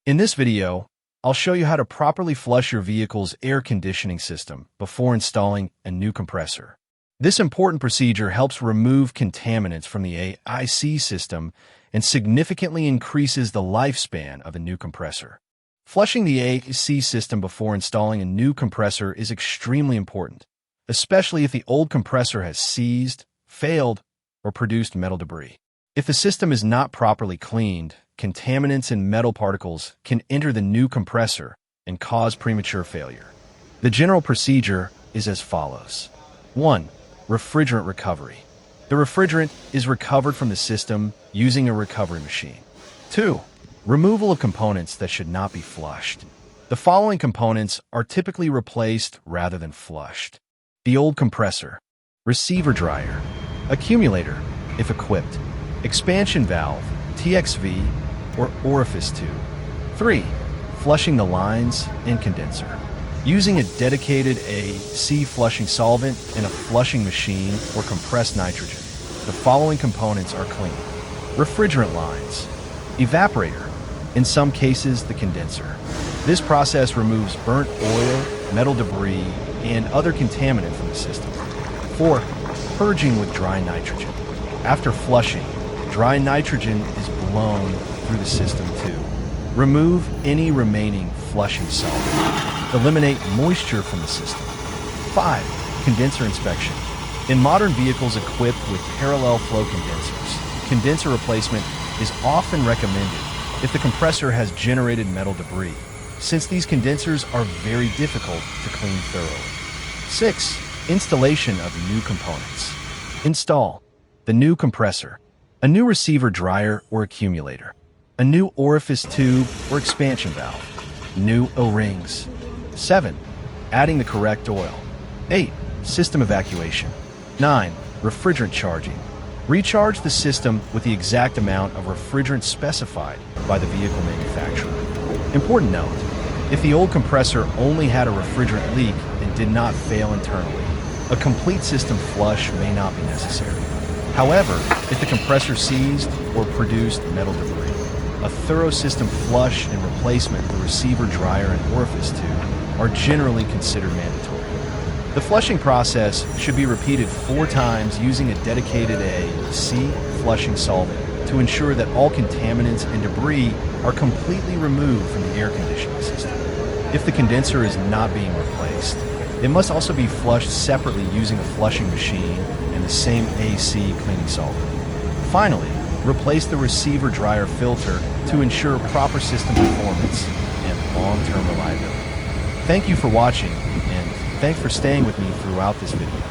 In this video, I'll show you how to properly flush your vehicle's air conditioning system before installing a new compressor. This important procedure helps remove contaminants from the AC system and significantly increases the lifespan of a new compressor. Flushing the AC system before installing a new compressor is extremely important, especially if the old compressor has seized, failed, or produced metal debris. If the system is not properly cleaned, contaminants and metal particles can enter the new compressor and cause premature failure. The general procedure is as follows. 1. Refrigerant recovery. The refrigerant is recovered from the system using a recovery machine. 2. Removal of components that should not be flushed. The following components are typically replaced rather than flushed. The old compressor, receiver-drier, accumulator, if equipped, expansion valve, TXV, or orifice tube. 3. Flushing the lines and condenser. Using a dedicated AC flushing solvent and a flushing machine or compressed nitrogen. The following components are cleaned. Refrigerant lines, evaporator, in some cases the condenser. This process removes burnt oil, metal debris, and other contaminant from the system. 4. Purging with dry nitrogen. After flushing, dry nitrogen is blown through the system too. Remove any remaining flushing solvent. Eliminate moisture from the system. 5. Condenser inspection. In modern vehicles equipped with parallel flow condensers, condenser replacement is often recommended if the compressor has generated metal debris, since these condensers are very difficult to clean thoroughly. 6. Installation of new components. Install the new compressor, a new receiver-drier or accumulator, a new orifice tube or expansion valve, new O-rings. 7. Adding the correct oil. 8. System evacuation. 9. Refrigerant charging. Recharge the system with the exact amount of refrigerant specified by the vehicle manufacturer. Important note, if the old compressor only had a refrigerant leak and did not fail internally, a complete system flush may not be necessary. However, if the compressor seized or produced metal debris, a thorough system flush and replacement of the receiver, dryer, and orifice tube are generally considered mandatory. The flushing process should be repeated 4 times using a dedicated AC flushing solvent to ensure that all contaminants and debris are completely removed from the air conditioning system. If the condenser is not being replaced, it must also be flushed separately using a flushing machine and the same AC cleaning solvent. Finally, replace the receiver-dryer filter to ensure proper system performance and long-term reliability. Thank you for watching, and thanks for staying with me throughout this video.